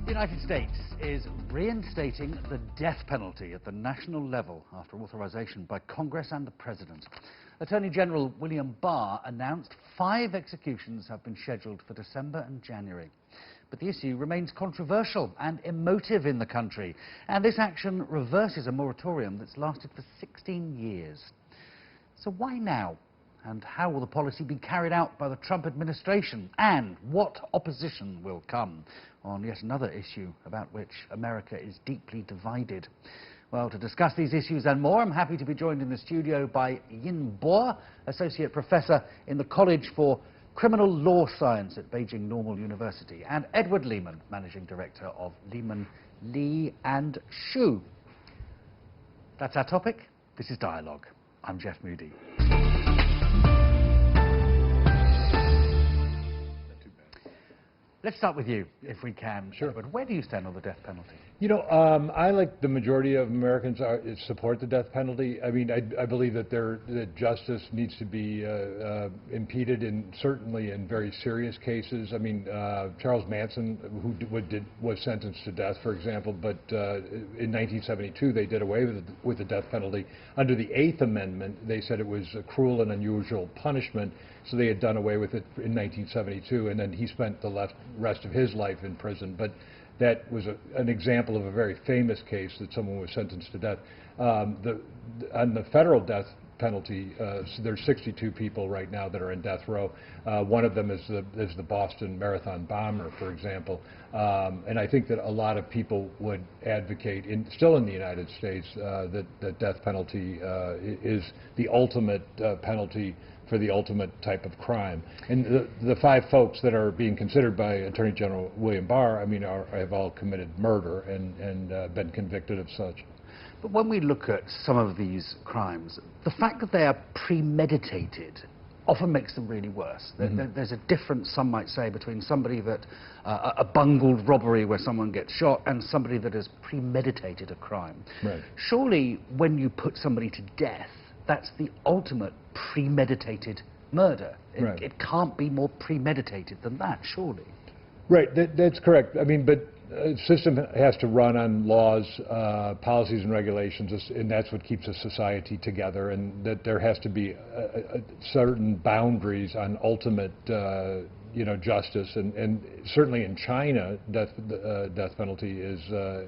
The United States is reinstating the death penalty at the national level after authorization by Congress and the President. Attorney General William Barr announced 5 executions have been scheduled for December and January. But the issue remains controversial and emotive in the country, and this action reverses a moratorium that's lasted for 16 years. So why now? And how will the policy be carried out by the Trump administration? And what opposition will come on yet another issue about which America is deeply divided? Well, to discuss these issues and more, I'm happy to be joined in the studio by Yin Bo, Associate Professor in the College for Criminal Law Science at Beijing Normal University, and Edward Lehman, Managing Director of Lehman, Lee and Shu. That's our topic. This is Dialogue. I'm Jeff Moody. Let's start with you, if we can. Sure. But where do you stand on the death penalty? You know, I, like the majority of Americans, support the death penalty. I mean, I believe that that justice needs to be impeded, certainly in very serious cases. I mean, Charles Manson, who was sentenced to death, for example, but in 1972 they did away with the death penalty. Under the 8th Amendment, they said it was a cruel and unusual punishment, so they had done away with it in 1972, and then he spent the rest of his life in prison. But that was an example of a very famous case that someone was sentenced to death. On the federal death penalty, there's 62 people right now that are in death row. One of them is the Boston Marathon bomber, for example. And I think that a lot of people would advocate, still in the United States, that the death penalty is the ultimate penalty for the ultimate type of crime. And the 5 folks that are being considered by Attorney General William Barr, I mean, have all committed murder and been convicted of such. But when we look at some of these crimes, the fact that they are premeditated often makes them really worse. Mm-hmm. There's a difference, some might say, between somebody that, a bungled robbery where someone gets shot, and somebody that has premeditated a crime. Right. Surely, when you put somebody to death, that's the ultimate premeditated murder. Right. It can't be more premeditated than that, surely. Right, that's correct. I mean, but the system has to run on laws, policies and regulations, and that's what keeps a society together, and that there has to be certain boundaries on ultimate justice, and certainly in China, death penalty is,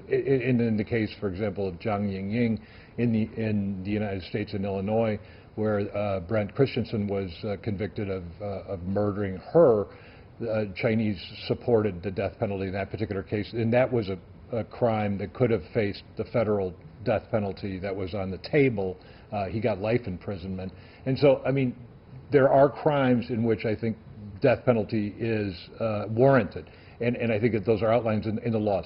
in the case, for example, of Zhang Yingying in the United States in Illinois, where Brent Christensen was convicted of murdering her. Chinese supported the death penalty in that particular case, and that was a crime that could have faced the federal death penalty that was on the table. He got life imprisonment. And so, I mean, there are crimes in which I think death penalty is warranted, and I think that those are outlined in the laws.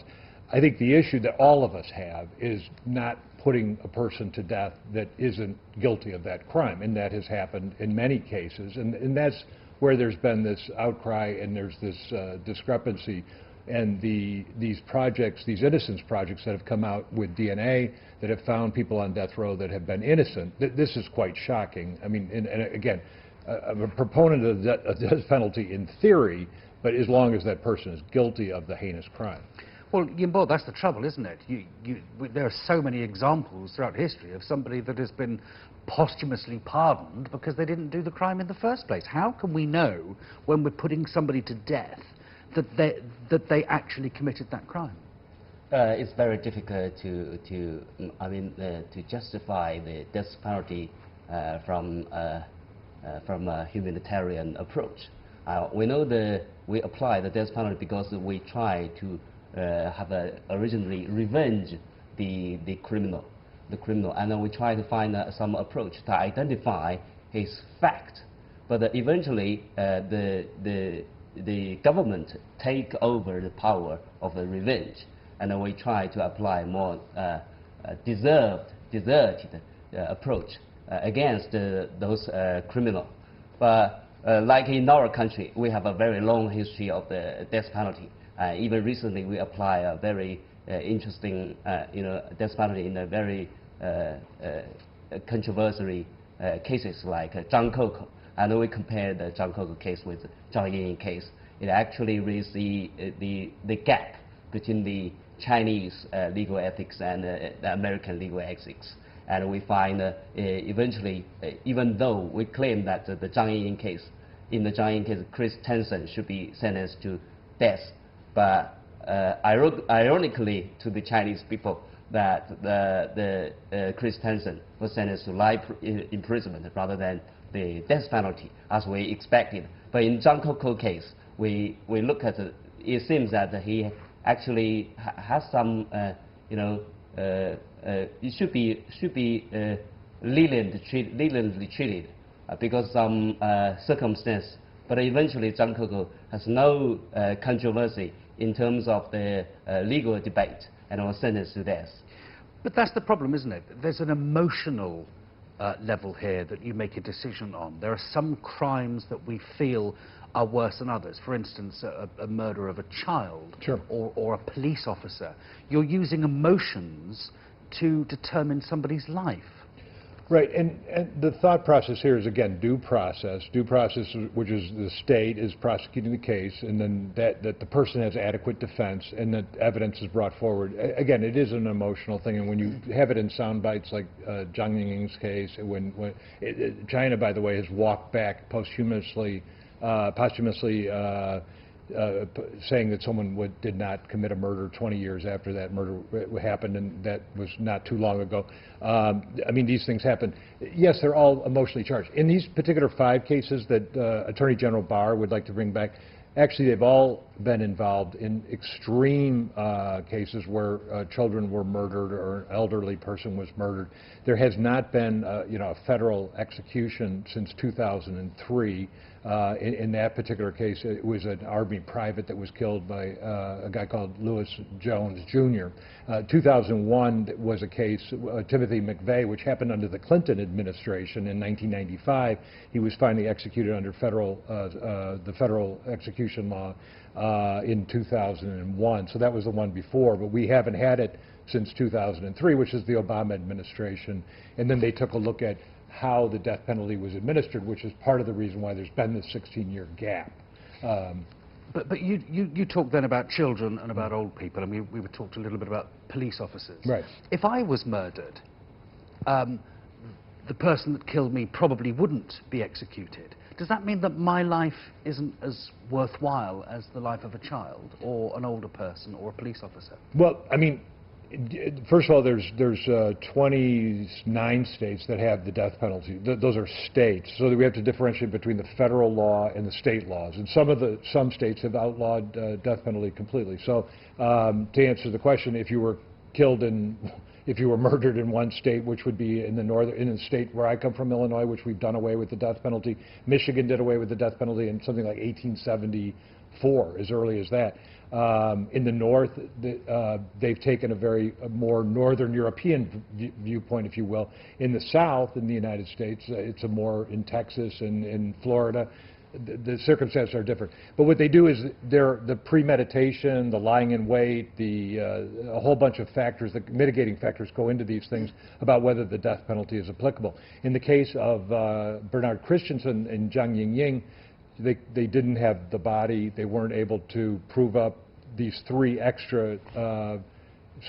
I think the issue that all of us have is not putting a person to death that isn't guilty of that crime, and that has happened in many cases, and that's where there's been this outcry and there's this discrepancy. And these projects, these innocence projects that have come out with DNA that have found people on death row that have been innocent, this is quite shocking. I mean, and again, I'm a proponent of the death penalty in theory, but as long as that person is guilty of the heinous crime. Well, Yimbo, that's the trouble, isn't it? There are so many examples throughout history of somebody that has been posthumously pardoned because they didn't do the crime in the first place. How can we know when we're putting somebody to death that they actually committed that crime? It's very difficult to justify the death penalty from a humanitarian approach. We know we apply the death penalty because we try to originally revenge the criminal, and then we try to find some approach to identify his fact. But eventually, the government take over the power of the revenge, and then we try to apply more deserted approach against those criminals. But like in our country, we have a very long history of the death penalty. Even recently, we apply a very interesting, death penalty in a very controversial cases like Zhang Koukou. And we compare the Zhang Koukou case with Zhang Yingying case. It actually raised the gap between the Chinese legal ethics and the American legal ethics. And we find eventually, even though we claim that the Zhang Yingying case, in the Zhang Yingying case, Chris Tenson should be sentenced to death, but ironically to the Chinese people, that Chris Tenson was sentenced to life imprisonment rather than the death penalty, as we expected. But in Zhang Koko case, we look at it seems that he actually has some, it should be leniently treated because some circumstance. But eventually, Zhang Koko has no controversy in terms of the legal debate and was sentenced to death. But that's the problem, isn't it? There's an emotional level here that you make a decision on. There are some crimes that we feel are worse than others. For instance, a murder of a child. Sure. or a police officer. You're using emotions to determine somebody's life. Right, and the thought process here is, again, due process. Due process, which is the state is prosecuting the case, and then that the person has adequate defense, and that evidence is brought forward. Again, it is an emotional thing, and when you have it in sound bites like Zhang Yingying's case, China, by the way, has walked back posthumously saying that someone did not commit a murder 20 years after that murder happened, and that was not too long ago. I mean, these things happen. Yes, they're all emotionally charged. In these particular 5 cases that Attorney General Barr would like to bring back, actually they've all been involved in extreme cases where children were murdered or an elderly person was murdered. There has not been a federal execution since 2003. In that particular case, it was an Army private that was killed by a guy called Lewis Jones, Jr. 2001 was a case, Timothy McVeigh, which happened under the Clinton administration in 1995. He was finally executed under the federal execution law in 2001. So that was the one before, but we haven't had it since 2003, which is the Obama administration. And then they took a look at how the death penalty was administered, which is part of the reason why there's been this 16-year gap. But you talked then about children and about old people. I mean, we talked a little bit about police officers. Right. If I was murdered, the person that killed me probably wouldn't be executed. Does that mean that my life isn't as worthwhile as the life of a child or an older person or a police officer? Well, I mean, first of all, there's 29 states that have the death penalty. Those are states, so that we have to differentiate between the federal law and the state laws. And some states have outlawed death penalty completely. So to answer the question, if you were murdered in one state, which would be in the state where I come from, Illinois, which we've done away with the death penalty. Michigan did away with the death penalty in something like 1874, as early as that. In the north, they've taken a more northern European viewpoint, if you will. In the south, in the United States, it's a more, in Texas and in Florida, the circumstances are different. But what they do is the premeditation, the lying in wait, a whole bunch of factors, the mitigating factors go into these things about whether the death penalty is applicable. In the case of Bernard Christensen and Zhang Yingying, they didn't have the body. They weren't able to prove up these 3 extra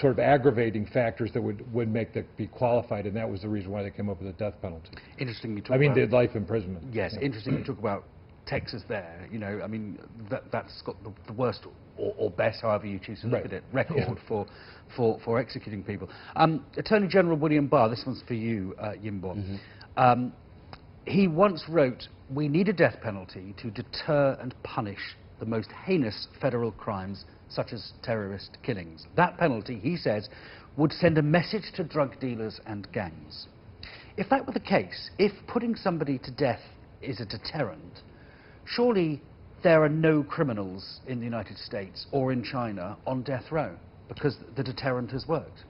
sort of aggravating factors that would make them be qualified, and that was the reason why they came up with the death penalty. Interesting you talk about the life imprisonment. Yes, yeah. Interesting you talk about Texas there. You know, I mean, that's got the worst or best, however you choose to look at it, record for executing people. Attorney General William Barr, this one's for you, Yimbo. Mm-hmm. He once wrote, "We need a death penalty to deter and punish the most heinous federal crimes, such as terrorist killings. That penalty," he says, "would send a message to drug dealers and gangs." If that were the case, if putting somebody to death is a deterrent, surely there are no criminals in the United States or in China on death row, because the deterrent has worked.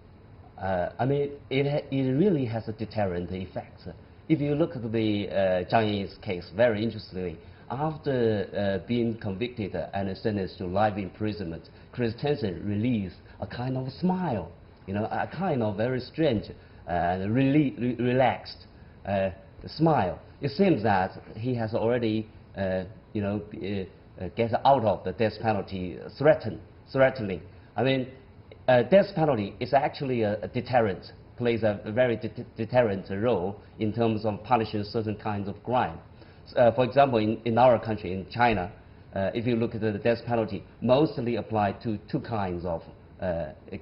I mean, it really has a deterrent effect. If you look at the Zhang Yingying's case, very interestingly, after being convicted and sentenced to life imprisonment, Chris Tenson released a kind of smile, a kind of very strange and really relaxed smile. It seems that he has already, get out of the death penalty threatening. I mean, death penalty is actually a deterrent, plays a very deterrent role in terms of punishing certain kinds of crime. For example, in our country, in China, if you look at the death penalty, mostly applied to two kinds of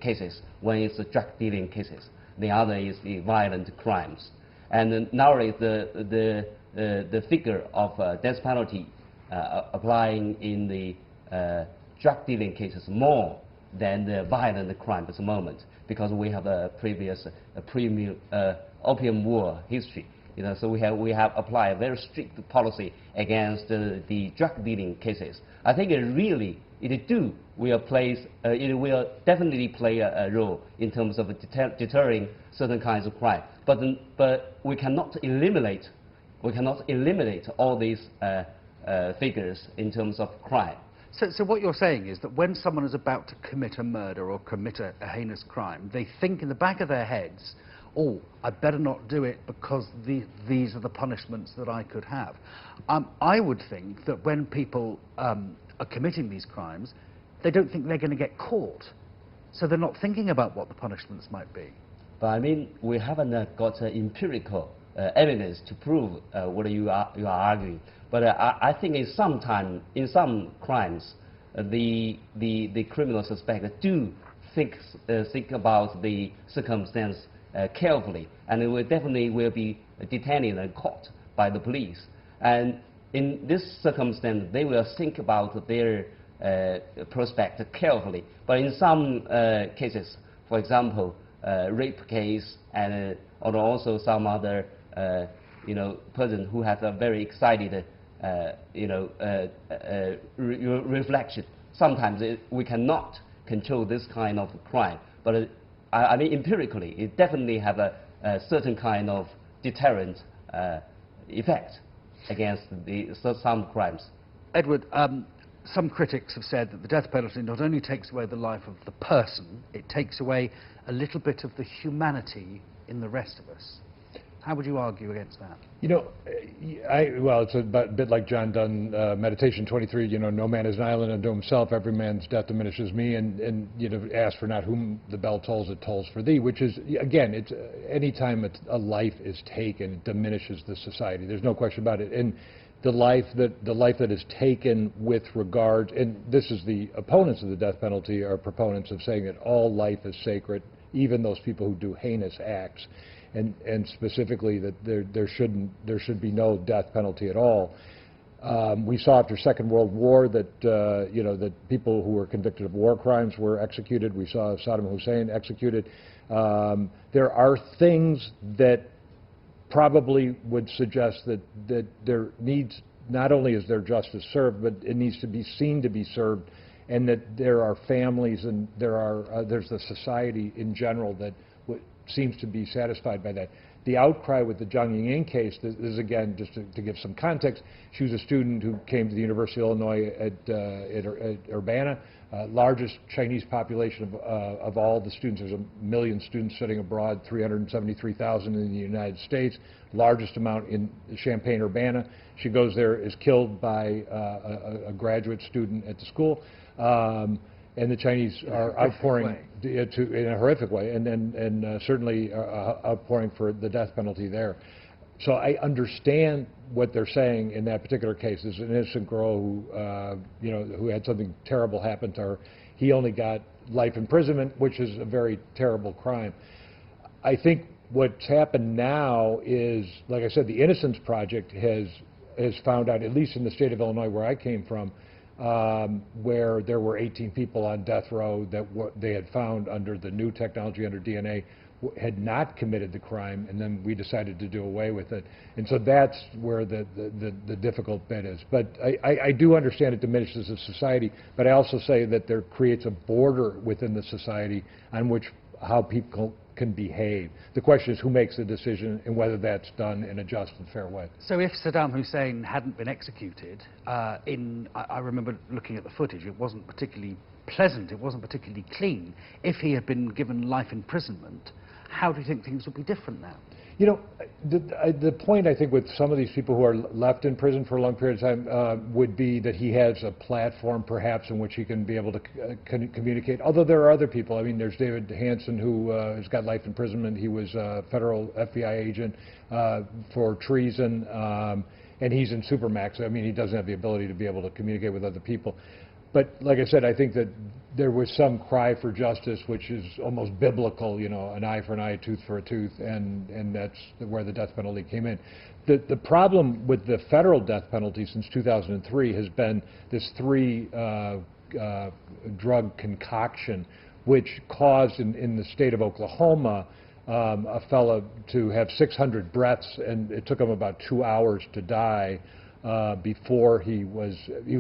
cases. One is the drug dealing cases. The other is the violent crimes. And nowadays, the figure of death penalty applying in the drug dealing cases more than the violent crime at the moment, because we have a previous opium war history. You know, so we have applied a very strict policy against the drug dealing cases. I think it will definitely play a role in terms of deterring certain kinds of crime. But we cannot eliminate all these figures in terms of crime. So what you're saying is that when someone is about to commit a murder or commit a heinous crime, they think in the back of their heads, oh, I better not do it because these are the punishments that I could have. I would think that when people are committing these crimes, they don't think they're going to get caught. So they're not thinking about what the punishments might be. But I mean, we haven't got empirical evidence to prove what you are arguing. But I think in some crimes, the criminal suspect do think about the circumstance carefully, and it will definitely be detained and caught by the police. And in this circumstance, they will think about their prospect carefully. But in some cases, for example, rape case, and or also some other person who has a very excited reflection. Sometimes we cannot control this kind of crime, but I mean, empirically, it definitely have a certain kind of deterrent effect against some crimes. Edward, some critics have said that the death penalty not only takes away the life of the person, it takes away a little bit of the humanity in the rest of us. How would you argue against that? You know, well, it's a bit like John Donne, Meditation 23, you know, no man is an island unto himself, every man's death diminishes me, and you know, ask for not whom the bell tolls, it tolls for thee, which is, again, it's any time a life is taken, it diminishes the society. There's no question about it. And the life that is taken with regard, and this is the opponents of the death penalty are proponents of saying that all life is sacred, even those people who do heinous acts. And specifically that there should be no death penalty at all. We saw after Second World War that that people who were convicted of war crimes were executed. We saw Saddam Hussein executed. There are things that probably would suggest that there needs, not only is there justice served, but it needs to be seen to be served, and that there are families and there's the society in general that seems to be satisfied by that. The outcry with the Zhang Yingying case, this is again, just to give some context, she was a student who came to the University of Illinois at Urbana, largest Chinese population of all the students. There's 1 million students studying abroad, 373,000 in the United States, largest amount in Champaign-Urbana. She goes there, is killed by a graduate student at the school. And the Chinese are outpouring in a horrific way, and certainly outpouring for the death penalty there. So I understand what they're saying in that particular case. There's an innocent girl who had something terrible happen to her. He only got life imprisonment, which is a very terrible crime. I think what's happened now is, like I said, the Innocence Project has found out, at least in the state of Illinois where I came from, where there were 18 people on death row that they had found under the new technology, under DNA, had not committed the crime, and then we decided to do away with it. And so that's where the difficult bit is. But I do understand it diminishes the society, but I also say that there creates a border within the society on which how people can behave. The question is who makes the decision and whether that's done in a just and fair way. So if Saddam Hussein hadn't been executed, I remember looking at the footage, it wasn't particularly pleasant, it wasn't particularly clean. If he had been given life imprisonment, how do you think things would be different now? You know, the point I think with some of these people who are left in prison for a long period of time would be that he has a platform perhaps in which he can be able to communicate. Although there are other people. I mean, there's David Hansen who has got life imprisonment. He was a federal FBI agent for treason, and he's in Supermax. I mean, he doesn't have the ability to be able to communicate with other people. But like I said, I think that there was some cry for justice, which is almost biblical, you know, an eye for an eye, a tooth for a tooth, and that's where the death penalty came in. The problem with the federal death penalty since 2003 has been this drug concoction, which caused in the state of Oklahoma a fellow to have 600 breaths, and it took him about 2 hours to die. Before he was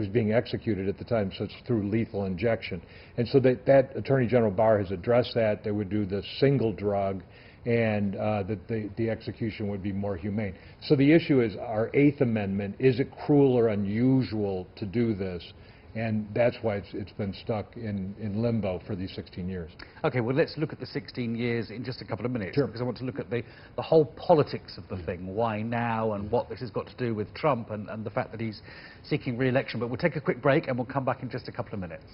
being executed at the time, so it's through lethal injection. And so that Attorney General Barr has addressed that. They would do the single drug, and that the execution would be more humane. So the issue is our Eighth Amendment, is it cruel or unusual to do this? And that's why it's been stuck in limbo for these 16 years. Okay, well, let's look at the 16 years in just a couple of minutes. Sure. Because I want to look at the whole politics of the thing. Why now, and what this has got to do with Trump and the fact that he's seeking re-election. But we'll take a quick break and we'll come back in just a couple of minutes.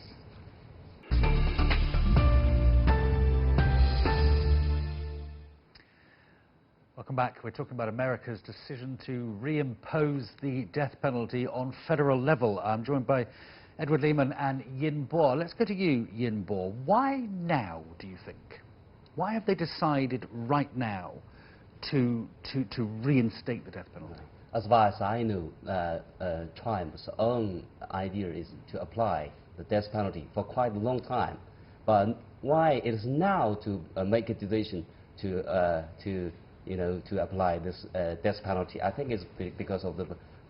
Welcome back. We're talking about America's decision to reimpose the death penalty on federal level. I'm joined by Edward Lehman and Yin Bo. Let's go to you, Yin Bo. Why now, do you think? Why have they decided right now to reinstate the death penalty? As far as I know, Trump's own idea is to apply the death penalty for quite a long time. But why it is now to make a decision to apply this death penalty, I think it's because of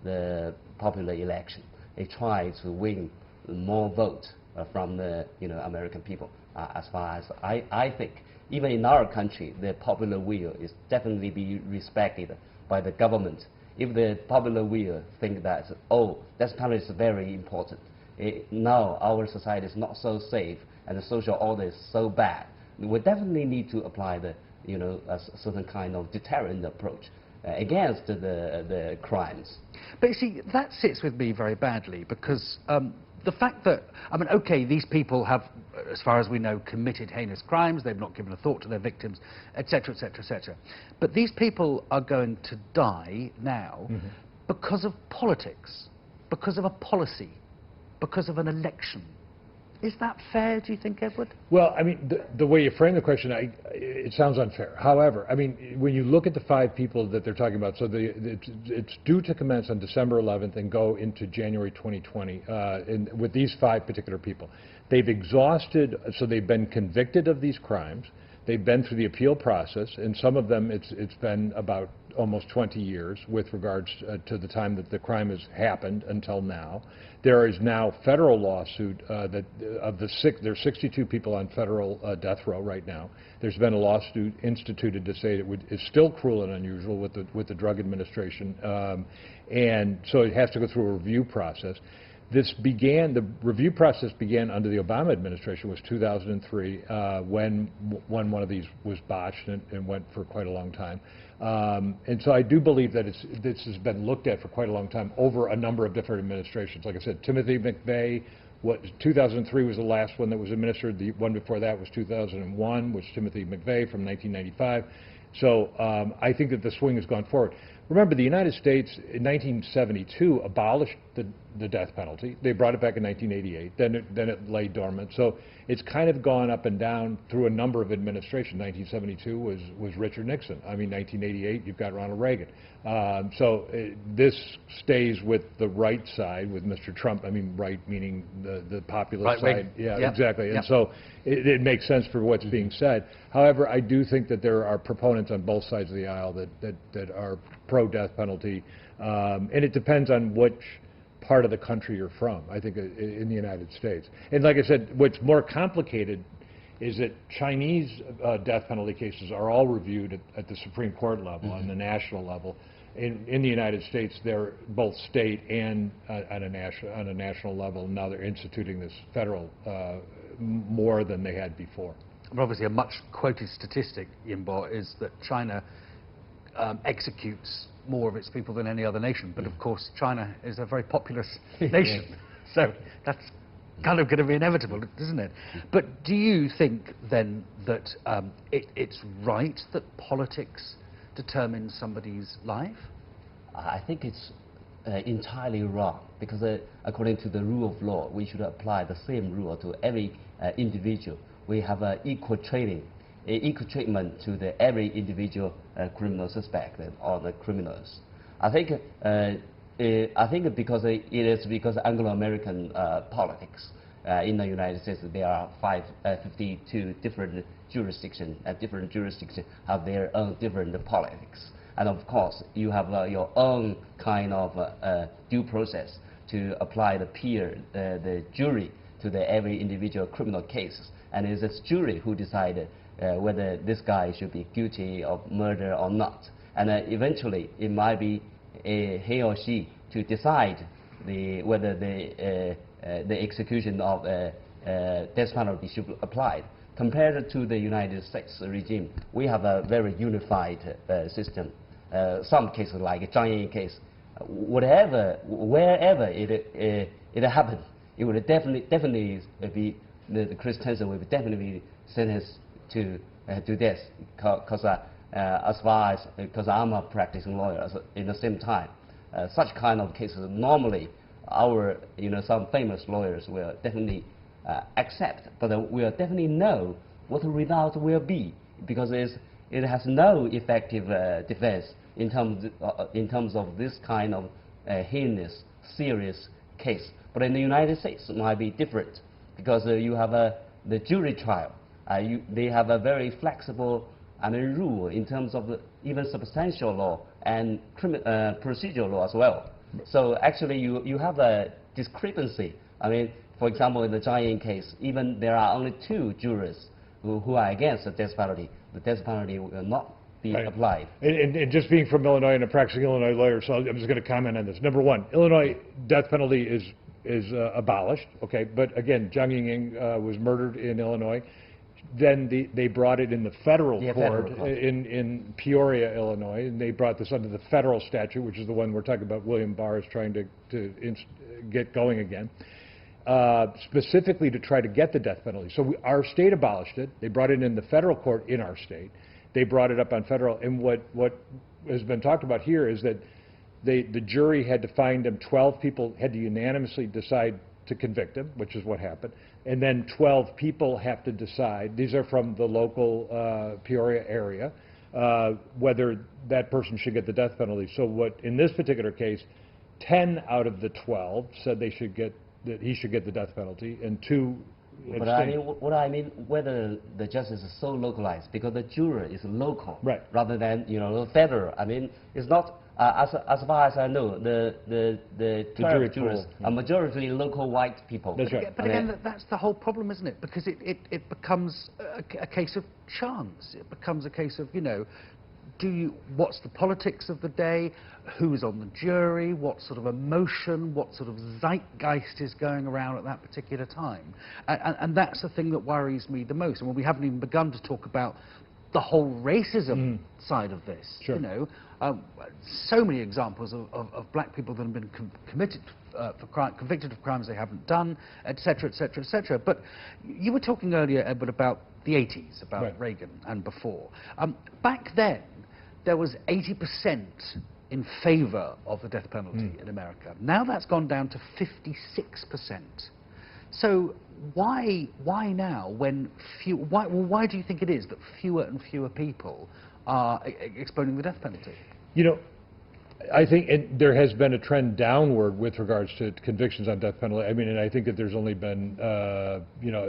the popular election. They try to win more votes from the American people. As far as I think, even in our country, the popular will is definitely be respected by the government. If the popular will think that, oh, death penalty is very important, now our society is not so safe and the social order is so bad, we definitely need to apply a certain kind of deterrent approach against the crimes. But you see, that sits with me very badly because the fact that, I mean, okay, these people have, as far as we know, committed heinous crimes, they've not given a thought to their victims, etc., etc., etc. But these people are going to die now because of politics, because of a policy, because of an election. Is that fair, do you think, Edward? Well, I mean, the way you frame the question, it sounds unfair. However, I mean, when you look at the 5 people that they're talking about, so it's due to commence on December 11th and go into January 2020 with these 5 particular people. They've exhausted, so they've been convicted of these crimes. They've been through the appeal process, and some of them it's been about almost 20 years with regards to the time that the crime has happened until now. There is now federal lawsuit there's 62 people on federal death row right now. There's been a lawsuit instituted to say it's still cruel and unusual with the Drug Administration, and so it has to go through a review process. The review process began under the Obama administration, was 2003, when one of these was botched and went for quite a long time. And so I do believe that this has been looked at for quite a long time over a number of different administrations. Like I said, Timothy McVeigh, 2003 was the last one that was administered. The one before that was 2001, was Timothy McVeigh from 1995. So I think that the swing has gone forward. Remember, the United States in 1972 abolished the death penalty. They brought it back in 1988. Then it lay dormant. So it's kind of gone up and down through a number of administrations. 1972 was Richard Nixon. I mean, 1988 you've got Ronald Reagan. This stays with the right side, with Mr. Trump. I mean, right meaning the populist right side. wing. Yeah, Yep. exactly. Yep. And so it makes sense for what's being said. However, I do think that there are proponents on both sides of the aisle that are pro-death penalty, and it depends on which part of the country you're from, I think, in the United States. And like I said, what's more complicated is that Chinese death penalty cases are all reviewed at the Supreme Court level, on the national level. In the United States, they're both state and on a national level. Now they're instituting this federal more than they had before. But obviously, a much quoted statistic, Yin Bo, is that China executes more of its people than any other nation. But of course, China is a very populous nation, so that's kind of going to be inevitable, isn't it? But do you think then that it's right that politics determines somebody's life? I think it's entirely wrong, because according to the rule of law, we should apply the same rule to every individual. We have equal treatment to every individual criminal suspect or the criminals. I think because it is because Anglo-American politics in the United States, there are 52 different jurisdictions, and different jurisdictions have their own different politics. And of course, you have your own kind of due process to apply the jury to every individual criminal cases. And it's this jury who decided whether this guy should be guilty of murder or not. And eventually, it might be he or she to decide whether the execution of death penalty should be applied. Compared to the United States regime, we have a very unified system. Some cases, like a Zhang Ying case, wherever it happened, it would definitely be the Chris Tenson will definitely be sentenced to death, because I'm a practicing lawyer. In the same time, such kind of cases normally some famous lawyers will definitely accept, but we'll definitely know what the result will be, because it has no effective defense in terms of this kind of heinous, serious case. But in the United States, it might be different, because you have the jury trial. They have a very flexible rule in terms of even substantial law and procedural law as well. So actually, you have a discrepancy. I mean, for example, in the Zhang Ying case, even there are only 2 jurors who are against the death penalty. The death penalty will not be applied. And just being from Illinois and a practicing Illinois lawyer, so I'm just going to comment on this. Number one, Illinois death penalty is abolished. Okay, but again, Zhang Ying was murdered in Illinois. Then they brought it in the federal court in Peoria, Illinois, and they brought this under the federal statute, which is the one we're talking about. William Barr is trying to get going again, specifically to try to get the death penalty. So our state abolished it. They brought it in the federal court in our state. They brought it up on federal. And what has been talked about here is that the jury had to find him. 12 people had to unanimously decide to convict him, which is what happened. And then 12 people have to decide, these are from the local Peoria area, whether that person should get the death penalty. So in this particular case, 10 out of the 12 said he should get the death penalty, and 2 abstained. But what I mean, whether the justice is so localized, because the juror is local, right, rather than federal. I mean, it's not. As far as I know, the jury jurors are majority local white people. That's right. But again, that's the whole problem, isn't it? Because it becomes a case of chance. It becomes a case of, what's the politics of the day? Who's on the jury? What sort of emotion? What sort of zeitgeist is going around at that particular time? And that's the thing that worries me the most. And we haven't even begun to talk about the whole racism side of this. Sure. So many examples of black people that have been convicted of crimes they haven't done, etc., etc., etc. But you were talking earlier, Edward, about the 80s, about Reagan and before. Back then, there was 80% in favor of the death penalty in America. Now that's gone down to 56%. So why now, when why do you think it is that fewer and fewer people are exposing the death penalty? I think there has been a trend downward with regards to convictions on death penalty. I mean, and I think that there's only been, a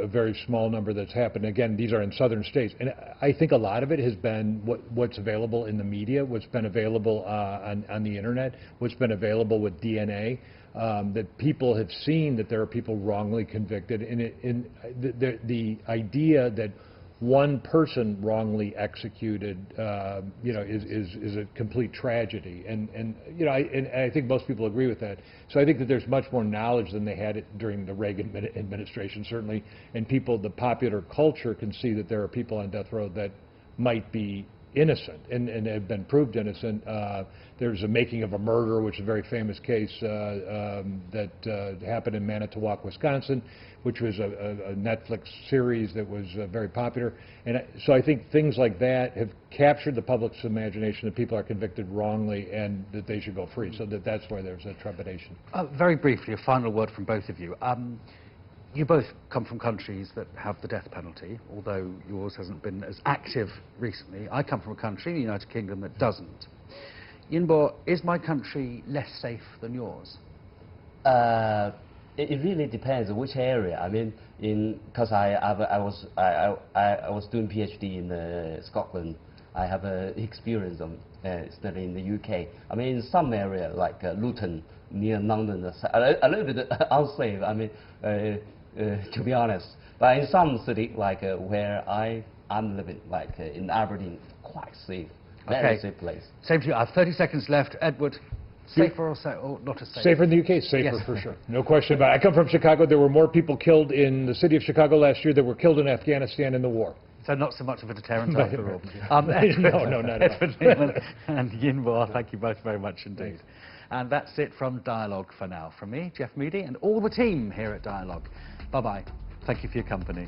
very small number that's happened. Again, these are in southern states. And I think a lot of it has been what's available in the media, what's been available on the internet, what's been available with DNA, that people have seen that there are people wrongly convicted. And the idea that one person wrongly executed, is a complete tragedy, and I think most people agree with that. So I think that there's much more knowledge than they had during the Reagan administration, certainly, and the popular culture can see that there are people on death row that might be innocent and have been proved innocent. There's a making of a murder, which is a very famous case that happened in Manitowoc, Wisconsin, which was a Netflix series that was very popular. And so I think things like that have captured the public's imagination that people are convicted wrongly and that they should go free. So that's why there's a trepidation. Very briefly, a final word from both of you. You both come from countries that have the death penalty, although yours hasn't been as active recently. I come from a country, the United Kingdom, that doesn't. Yinbo, is my country less safe than yours? It really depends on which area. I mean, because I was doing PhD in Scotland. I have experience of studying in the UK. I mean, in some area like Luton near London, a little bit unsafe. I mean, to be honest. But in some city like where I'm living, like in Aberdeen, quite safe. Very safe place. Same to you. I have 30 seconds left. Edward, safer or not as safe? Safer in the UK, safer yes. For sure. No question about it. I come from Chicago. There were more people killed in the city of Chicago last year than were killed in Afghanistan in the war. So not so much of a deterrent after all. No, not at all. Edward Newman and Yinbo, thank you both very much indeed. And that's it from Dialogue for now. From me, Jeff Moody, and all the team here at Dialogue. Bye-bye. Thank you for your company.